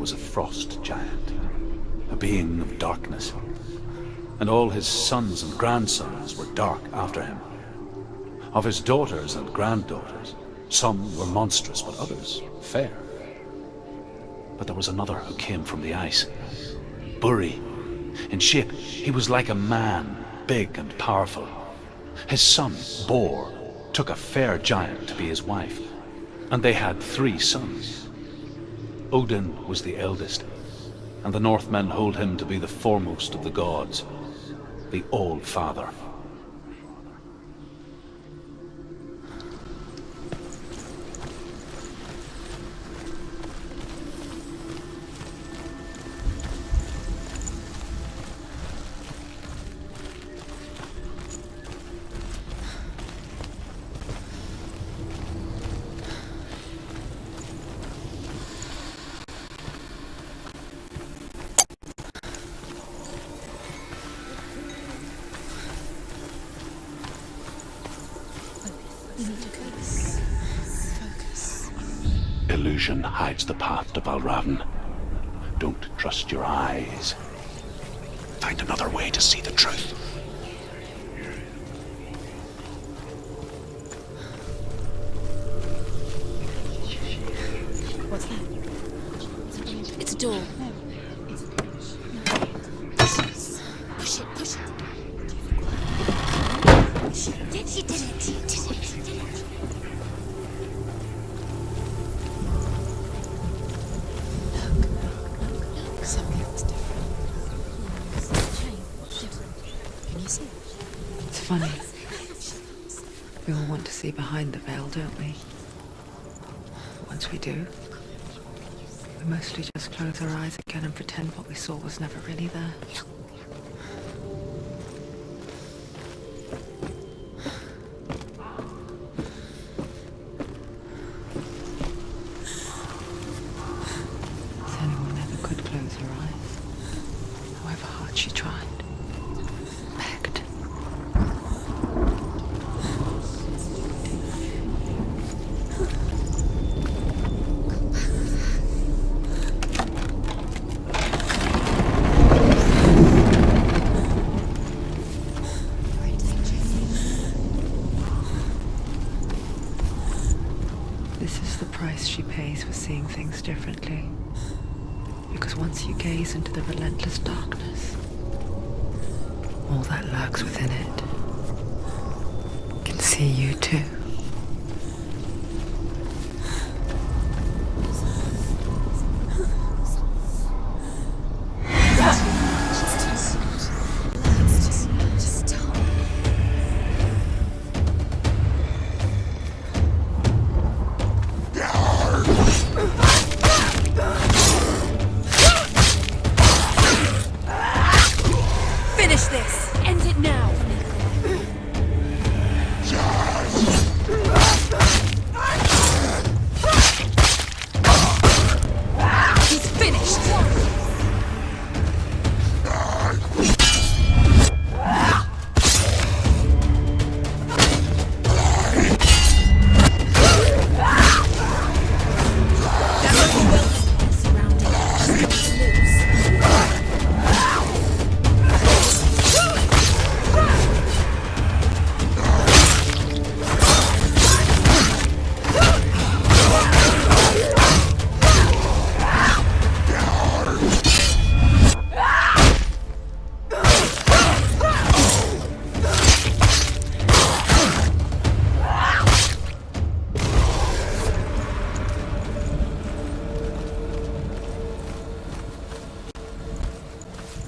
was a frost giant, a being of darkness, and all his sons and grandsons were dark after him. Of his daughters and granddaughters, some were monstrous, but others fair. But there was another who came from the ice. Buri. In shape, he was like a man, big and powerful. His son, Bor, took a fair giant to be his wife, and they had 3 sons. Odin was the eldest, and the Northmen hold him to be the foremost of the gods, the All-Father. Illusion hides the path to Valravn. Don't trust your eyes. Find another way to see the truth. What's that? It's a door. Push it, push it. She did it. She did it. It's funny. We all want to see behind the veil, don't we? But once we do, we mostly just close our eyes again and pretend what we saw was never really there. Senua never could close her eyes, however hard she tried. Begged. This is the price she pays for seeing things differently. Because once you gaze into the relentless darkness, all that lurks within it can see you too. Finish this! End it now! He's finished!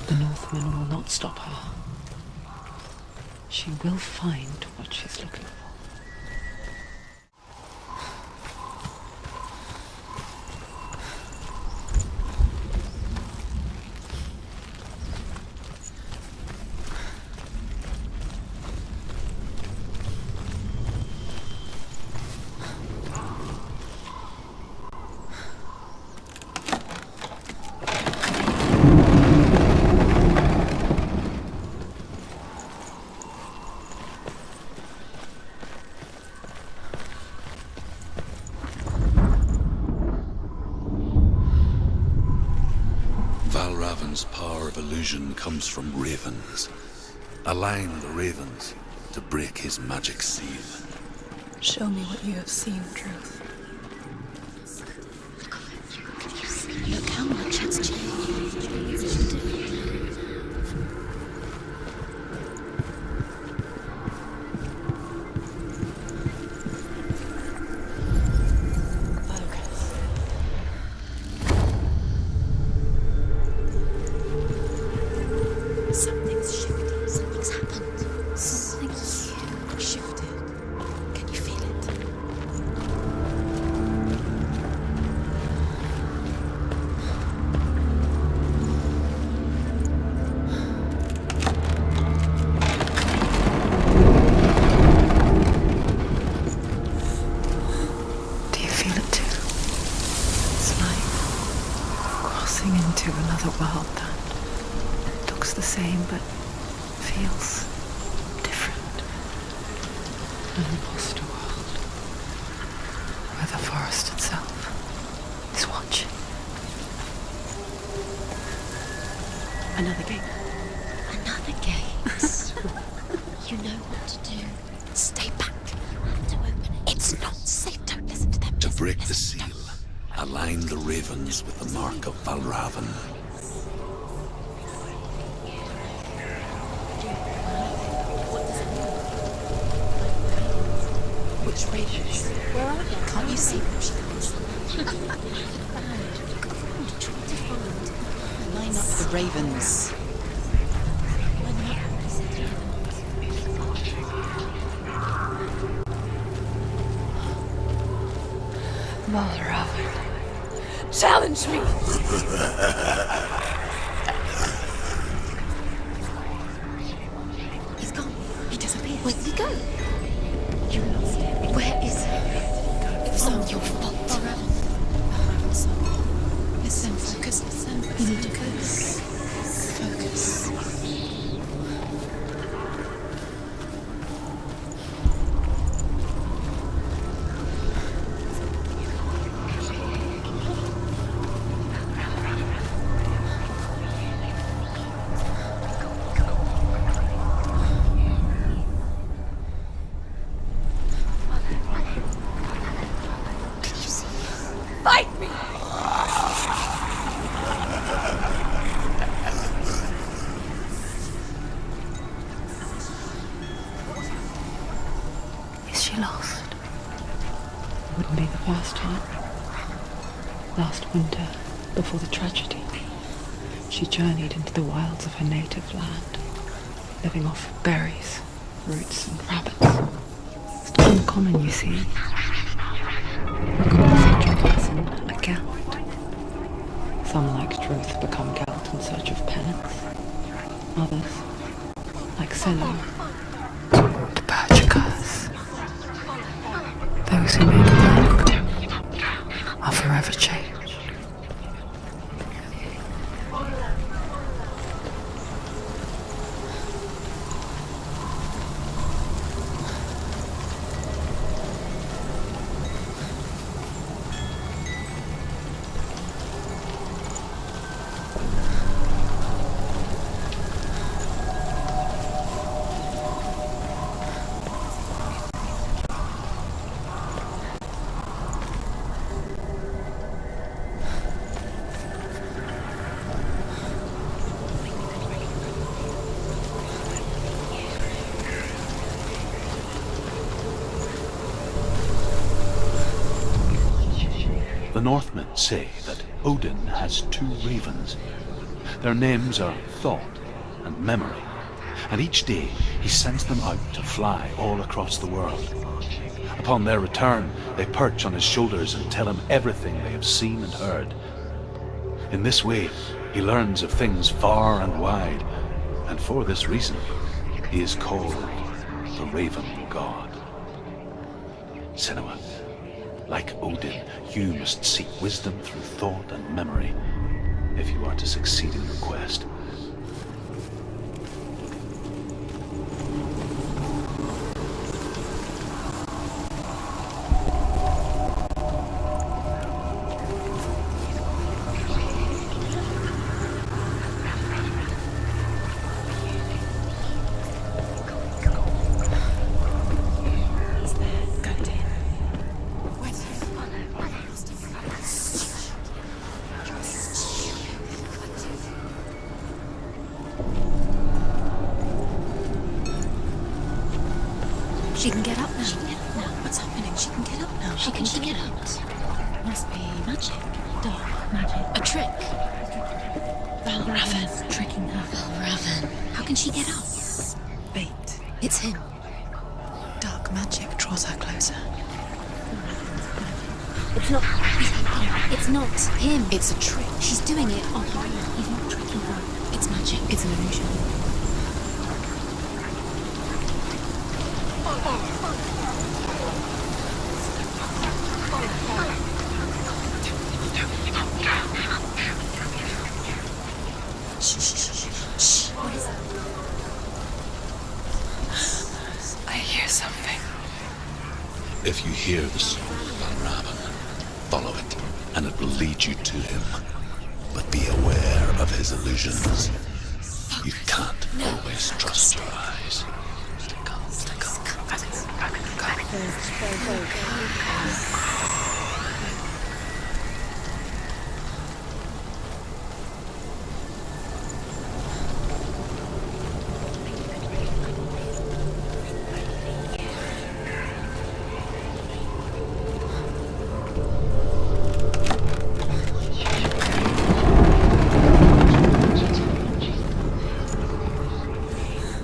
The Northmen will not stop her. She will find what she's looking for. Valravan's power of illusion comes from ravens. Align the ravens to break his magic seal. Show me what you have seen, Truth. Look how much it's changed. Something's shifted. Something's happened. Something's shifted. Can you feel it? Do you feel it too? It's like crossing into another world that looks the same but feels different. An imposter world where the forest itself is watching. Another gate. Another gate. You know what to do. Stay back. You have to open it. It's not safe. Don't listen to them. To Just break the listen. seal, align the ravens with the mark of Valravan. Which ravens? Where are they? Can't you see them? Line up the ravens. Valravan. Challenge me! He's gone. He disappeared. Where did he go? You lost him. Where is he? It was all your fault. Listen, focus, listen. You need to focus. Focus. Fight me! Is she lost? Wouldn't be the first time. Last winter, before the tragedy, she journeyed into the wilds of her native land, living off berries, roots, and rabbits. It's not uncommon, you see. We call such a person a Gelt. Some, like Truth, become Gelt in search of penance. Others, like Senua, to purge a curse. Those who make a pact are forever changed. The Northmen say that Odin has two ravens. Their names are Thought and Memory, and each day he sends them out to fly all across the world. Upon their return, they perch on his shoulders and tell him everything they have seen and heard. In this way, he learns of things far and wide, and for this reason, he is called the Raven God. Senua, like Odin, you must seek wisdom through thought and memory if you are to succeed in your quest. She can get up now. She can get up now. What's happening? She can get up now. How can she get up? Must be magic. Dark magic. A trick. Valravan tricking her. Valravan. How can she get up? Bait. It's him. Dark magic draws her closer. It's not. It's not him. It's a trick. She's doing it on her own. He's not tricking her. It's magic. It's an illusion. Shh. What is it? I hear something. If you hear the soul of Valravan, follow it, and it will lead you to him. But be aware of his illusions. You can't always trust your eyes.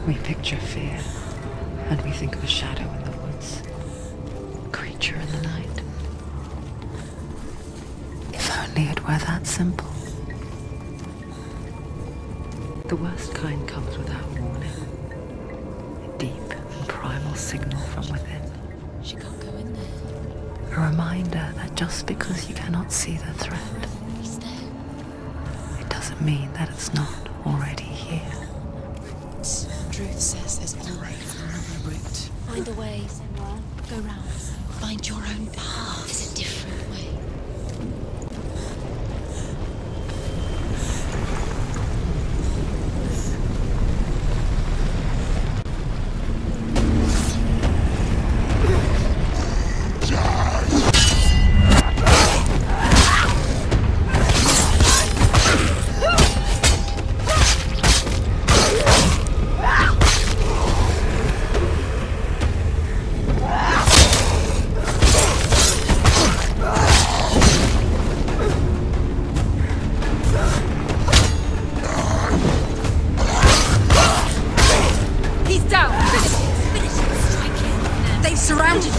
We picture fear, and we think of a shadow in the woods, a creature in the night. If only it were that simple. The worst kind comes without warning. A deep and primal signal from within. She can't go in there. A reminder that just because you cannot see the threat, He's there. it doesn't mean that it's not already here. Truth says there's always another route. Find a way, Senua. Go round. Find your own path. There's a different way. Surrounded you.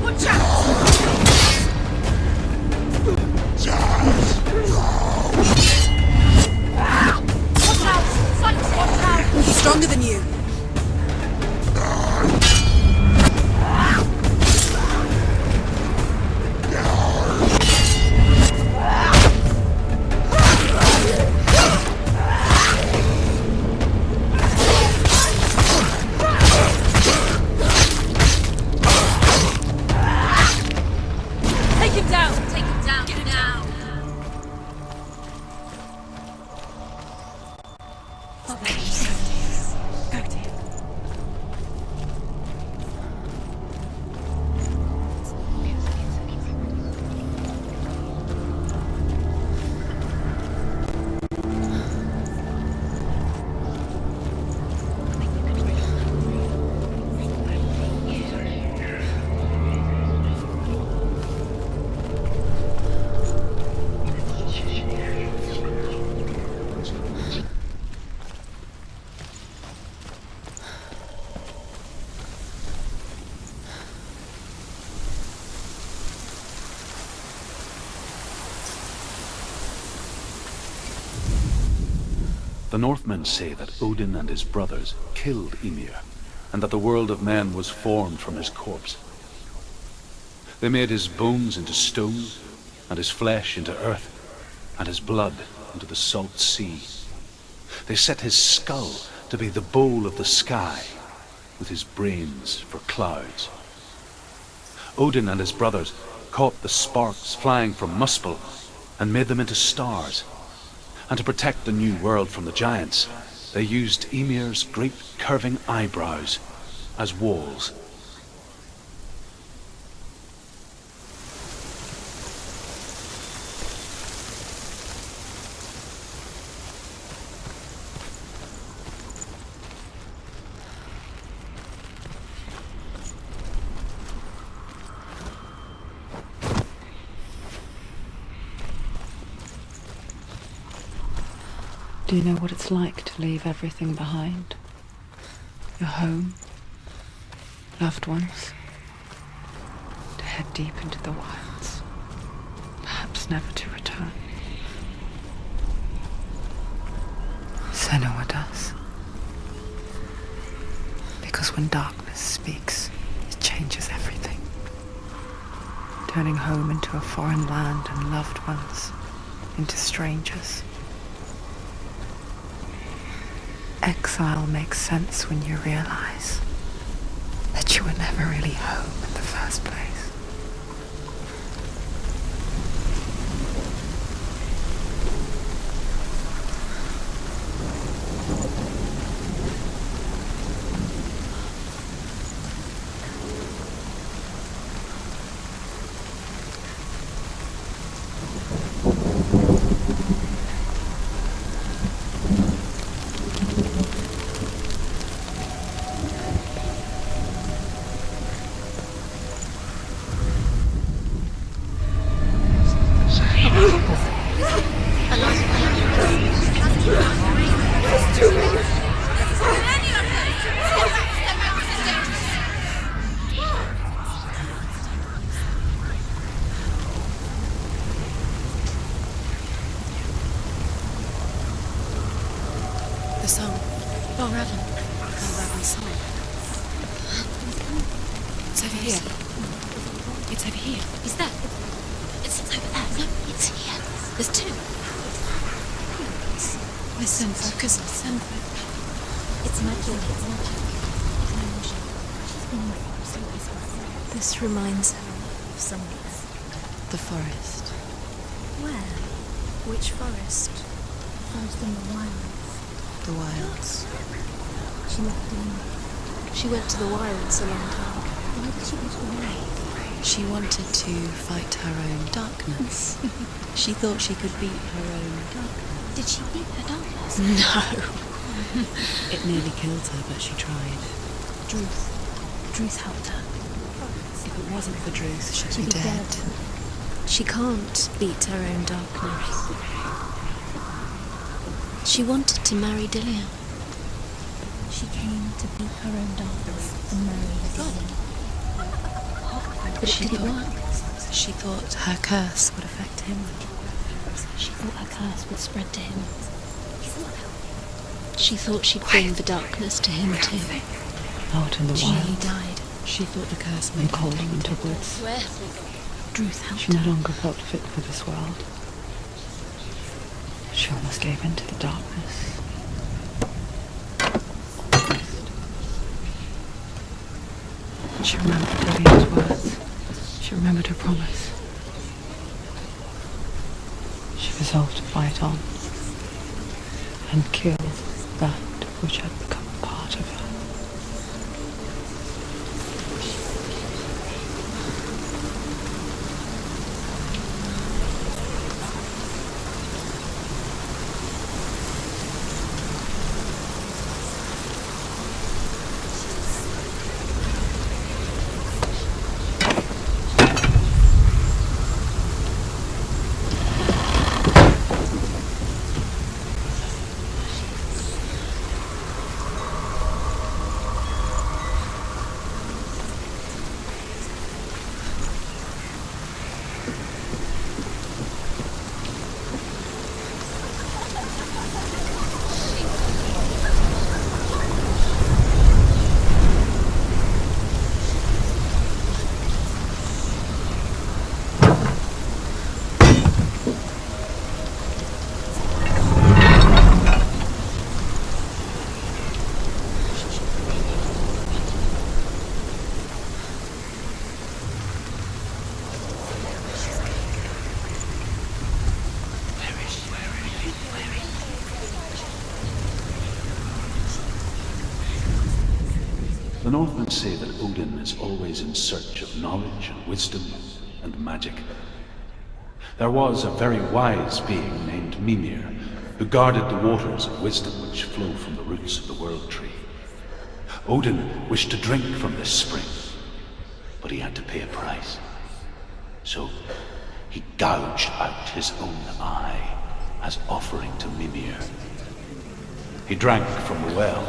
Watch out! Watch out! Silence! Watch out! He's stronger than you. The Northmen say that Odin and his brothers killed Ymir, and that the world of men was formed from his corpse. They made his bones into stone, and his flesh into earth, and his blood into the salt sea. They set his skull to be the bowl of the sky, with his brains for clouds. Odin and his brothers caught the sparks flying from Muspel and made them into stars. And to protect the new world from the giants, they used Ymir's great curving eyebrows as walls. Do you know what it's like to leave everything behind? Your home, loved ones, to head deep into the wilds, perhaps never to return. Senua does. Because when darkness speaks, it changes everything, turning home into a foreign land and loved ones into strangers. Exile makes sense when you realize that you were never really home in the first place. The song. Raven's song. It's over here. It's over here. Is that? It's over there. No, it's here. There's two. Listen, focus. Listen. It's magic. It's magic. She's been in the forest. This reminds her of somewhere. The forest. Where? Which forest? The forest in the wilds. The wilds. She went to the wilds a long time. Why did she go to the wilds? She wanted to fight her own darkness. She thought she could beat her own darkness. Did she beat her darkness? No. It nearly killed her, but she tried. Druth helped her. If it wasn't for Druth, she'd be dead. She can't beat her own darkness. She wanted to marry Dillian. She came to beat her own darkness and marry Dillian. But it didn't work. She thought her curse would affect him. She thought her curse would spread to him. She thought she'd bring the darkness to him too. Out in the She wild, nearly died. she thought the curse made cold winter woods. Where? Druth helped She no her. longer felt fit for this world. She almost gave in to the darkness. She remembered Lillian's words. She remembered her promise. She resolved to fight on and kill that which had become a part of her. The Northmen say that Odin is always in search of knowledge and wisdom and magic. There was a very wise being named Mimir, who guarded the waters of wisdom which flow from the roots of the World Tree. Odin wished to drink from this spring, but he had to pay a price. So he gouged out his own eye as offering to Mimir. He drank from the well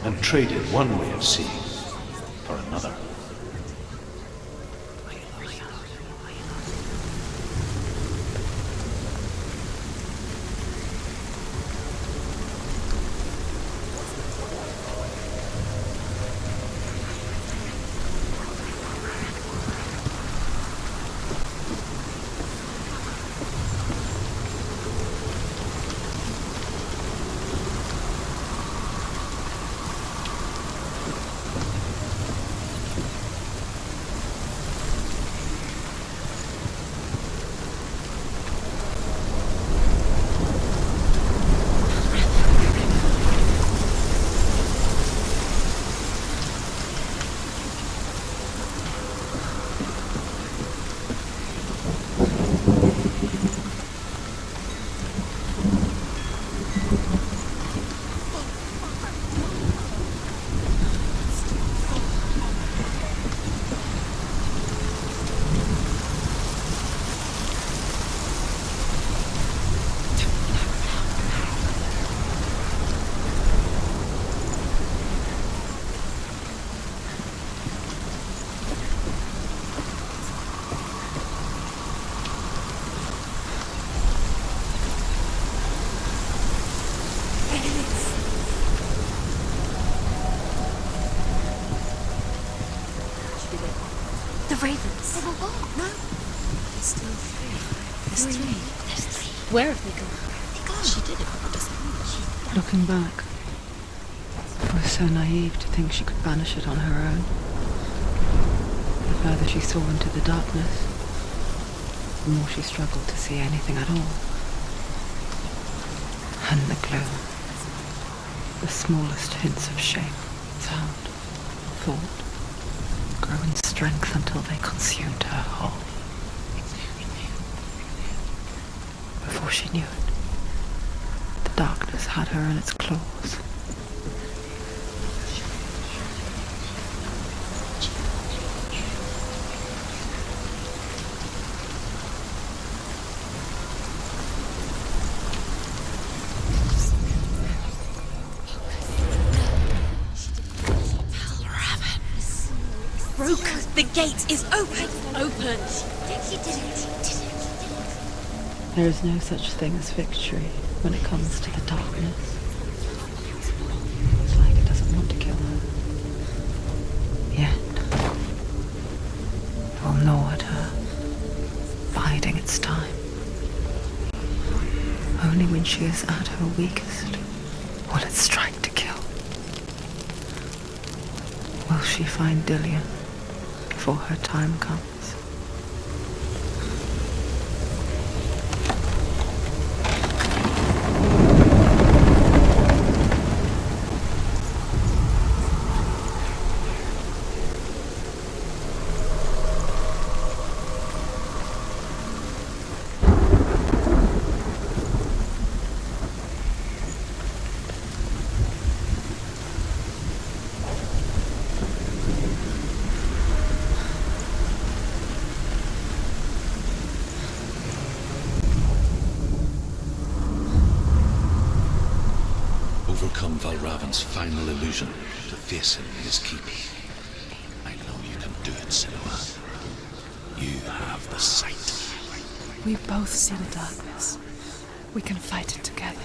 and traded one way of seeing for another. The ravens. They were what? No. There's still three. There's three. There's three. Where have they gone? They gone. She did it. What does that mean? Looking back, I was so naive to think she could banish it on her own. The further she saw into the darkness, the more she struggled to see anything at all. And the gloom, the smallest hints of shape, sound, thought, grow in strength until they consumed her whole. Before she knew it, the darkness had her in its claws. Broke. The gate is open. Open. She did it. There is no such thing as victory when it comes to the darkness. It's like it doesn't want to kill her. Yet, it will gnaw at her, biding its time. Only when she is at her weakest will it strike to kill. Will she find Dillian before her time comes? Overcome Valravan's final illusion to face him in his keep. I know you can do it, Senua. You have the sight. We both see the darkness. We can fight it together.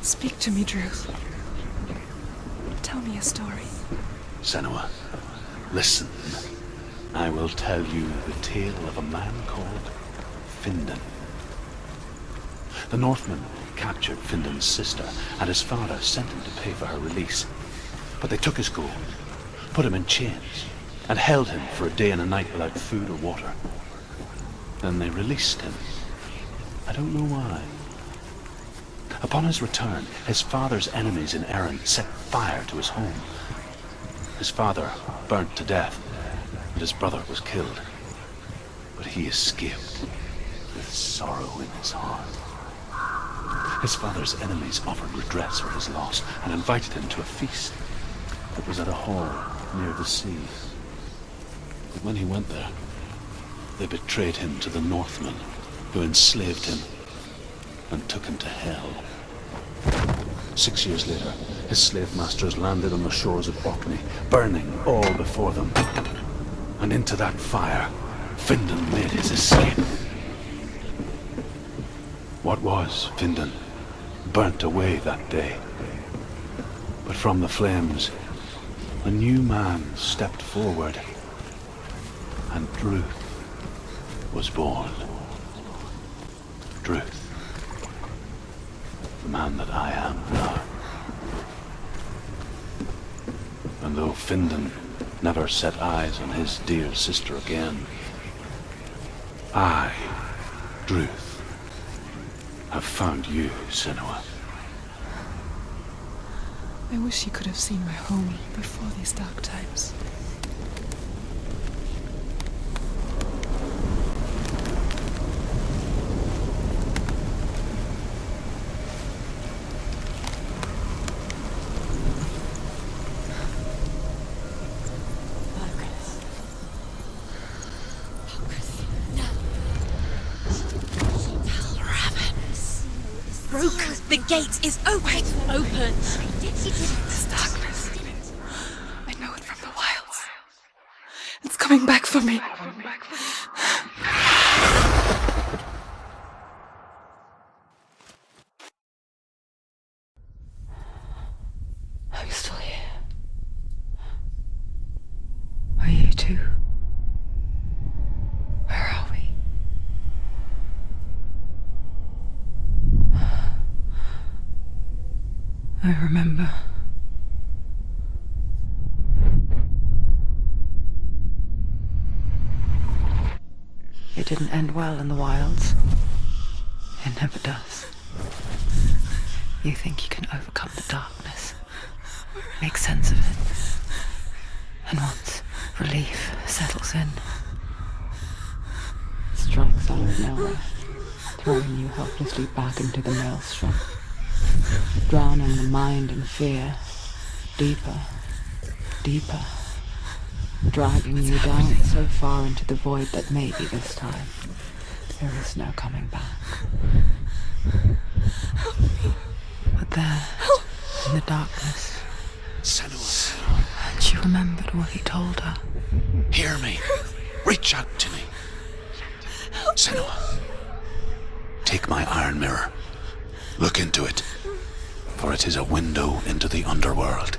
Speak to me, Druth. Tell me a story. Senua, listen. I will tell you the tale of a man called Findan. The Northmen captured Findan's sister, and his father sent him to pay for her release. But they took his gold, put him in chains, and held him for a day and a night without food or water. Then they released him. I don't know why. Upon his return, his father's enemies in Erin set fire to his home. His father burnt to death, and his brother was killed. But he escaped with sorrow in his heart. His father's enemies offered redress for his loss and invited him to a feast. It was at a hall near the sea. But when he went there, they betrayed him to the Northmen, who enslaved him and took him to hell. 6 years later, his slave masters landed on the shores of Orkney, burning all before them. And into that fire, Findan made his escape. What was Findan burnt away that day. But from the flames, a new man stepped forward, and Druth was born. Druth, the man that I am now. And though Findan never set eyes on his dear sister again, I, Druth, have found you, Senua. I wish you could have seen my home before these dark times. The gate is open. Open. This darkness. I know it from the wilds. It's coming back for me. Are you still here? Are you too? Where are we? I remember. It didn't end well in the wilds. It never does. You think you can overcome the darkness, make sense of it, and once relief settles in, it strikes out of nowhere, throwing you helplessly back into the maelstrom, drowning the mind in fear, deeper, deeper, dragging you down so far into the void that maybe this time there is no coming back. But there, in the darkness, Senua, and she remembered what he told her. hear me. Reach out to me. Senua, take my iron mirror. Look into it, for it is a window into the underworld.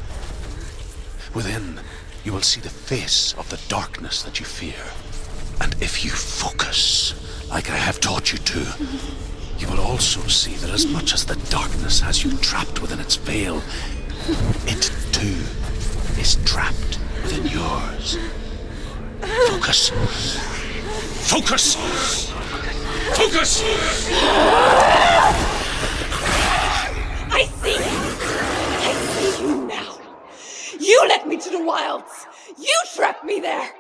Within, you will see the face of the darkness that you fear. And if you focus, like I have taught you to, you will also see that as much as the darkness has you trapped within its veil, it too is trapped within yours. Focus. Focus! Focus! I see you. I see you now. You led me to the wilds. You trapped me there.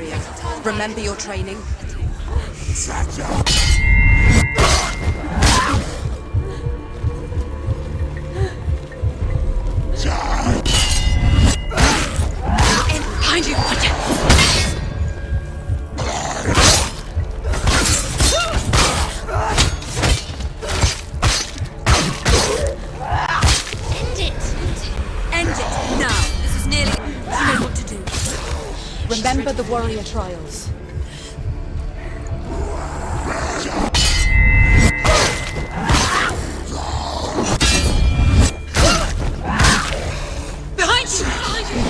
barrier. Remember your training? Behind you! End it, now! This is nearly... You know what to do. Remember the warrior trials. Behind you! Behind you!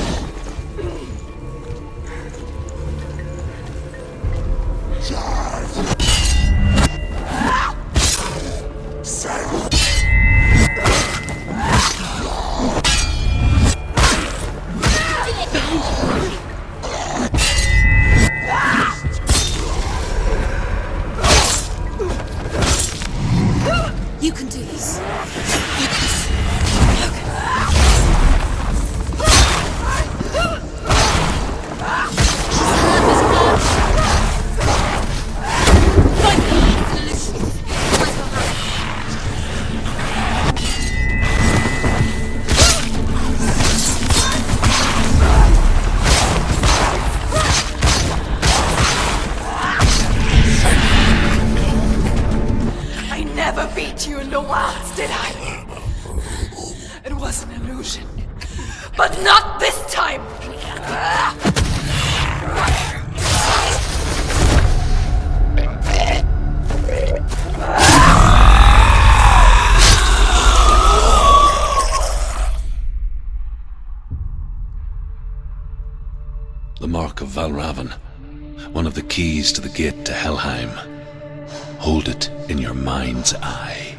You can do this. I never beat you in the wilds, did I? It was an illusion. But not this time! The Mark of Valravan, one of the keys to the gate to Helheim. Hold it in your mind's eye.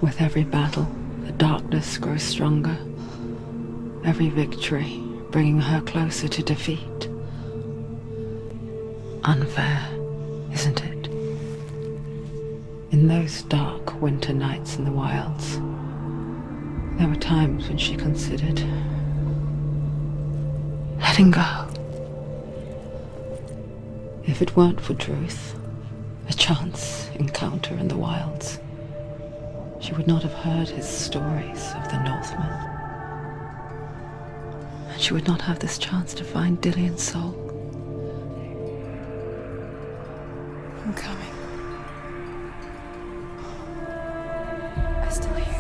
With every battle, the darkness grows stronger. Every victory bringing her closer to defeat. Unfair, isn't it? In those dark winter nights in the wilds, there were times when she considered letting go. If it weren't for Druth, a chance encounter in the wilds, she would not have heard his stories of the Northmen. And she would not have this chance to find Dillion's soul. I'm coming. I still hear you.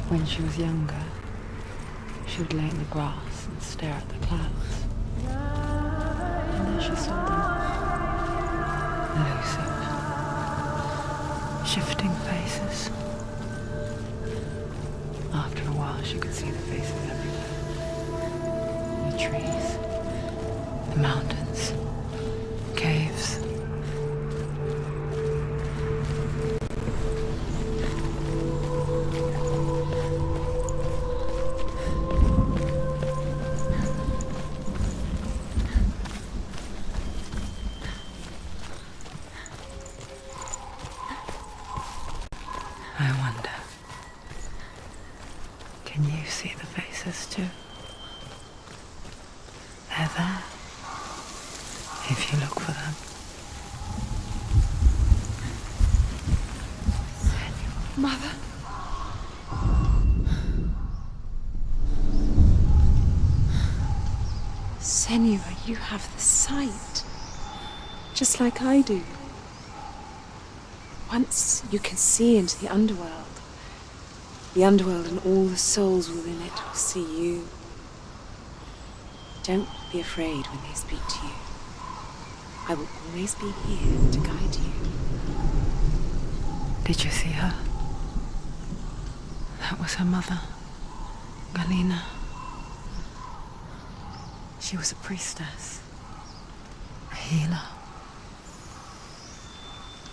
When she was younger, she would lay in the grass and stare at the clouds. And there she saw them, elusive, shifting faces. After a while, she could see the faces everywhere. The trees, the mountains, caves. I wonder, can you see the faces too? They're there, if you look for them. Mother. Senua, you have the sight. Just like I do. Once you can see into the underworld and all the souls within it will see you. Don't be afraid when they speak to you. I will always be here to guide you. Did you see her? That was her mother, Galena. She was a priestess, a healer.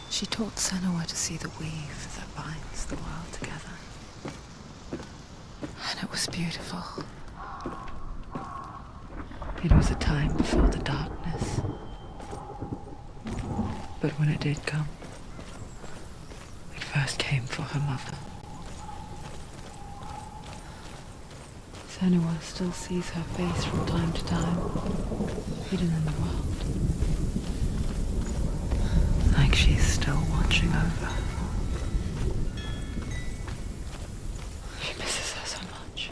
She taught Senua to see the weave that binds the world together. And it was beautiful. It was a time before the darkness. But when it did come, it first came for her mother. Senua still sees her face from time to time, hidden in the world. Like she's still watching over. She misses her so much.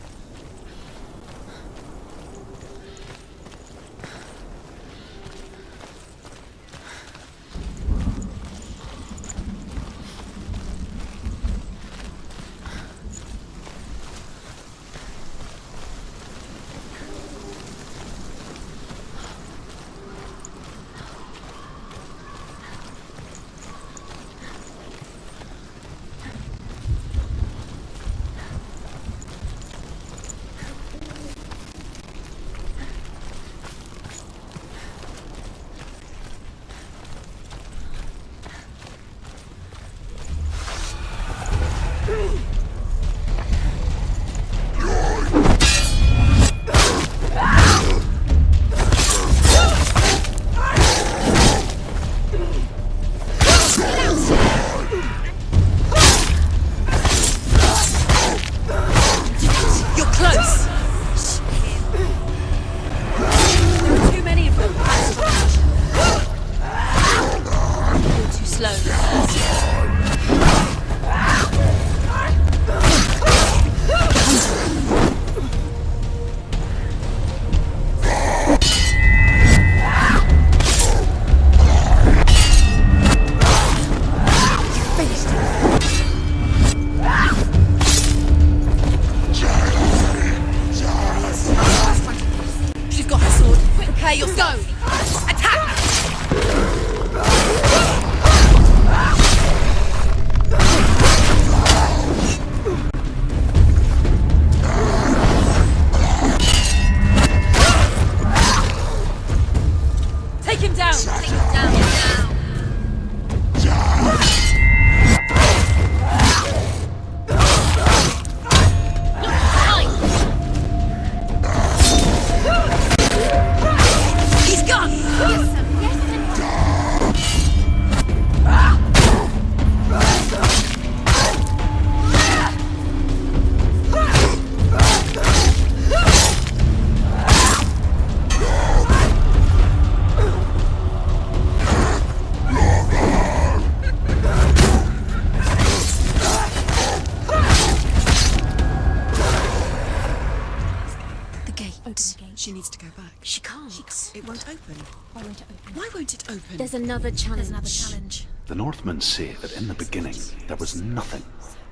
She needs to go back. She can't. It won't open. Why won't it open? Why won't it open? There's another challenge. The Northmen say that in the beginning there was nothing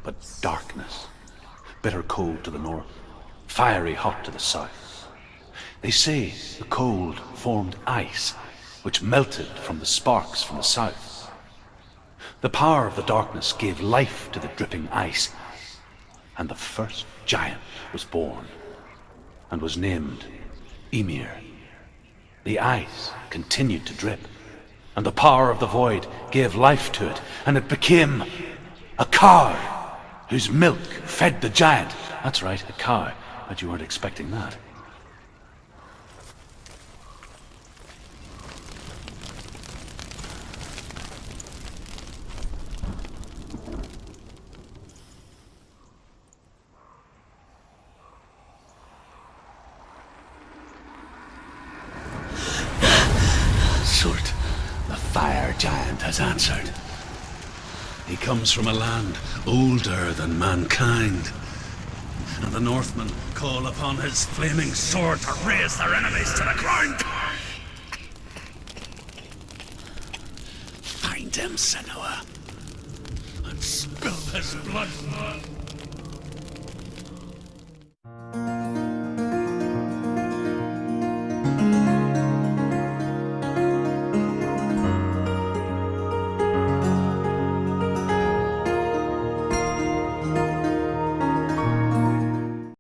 but darkness. Bitter cold to the north, fiery hot to the south. They say the cold formed ice, which melted from the sparks from the south. The power of the darkness gave life to the dripping ice, and the first giant was born, and was named Ymir. The ice continued to drip, and the power of the void gave life to it, and it became a cow whose milk fed the giant. That's right, a cow. But you weren't expecting that. Surt, the fire giant has answered. He comes from a land older than mankind. And the Northmen call upon his flaming sword to raze their enemies to the ground. Find him, Senua, and spill his blood.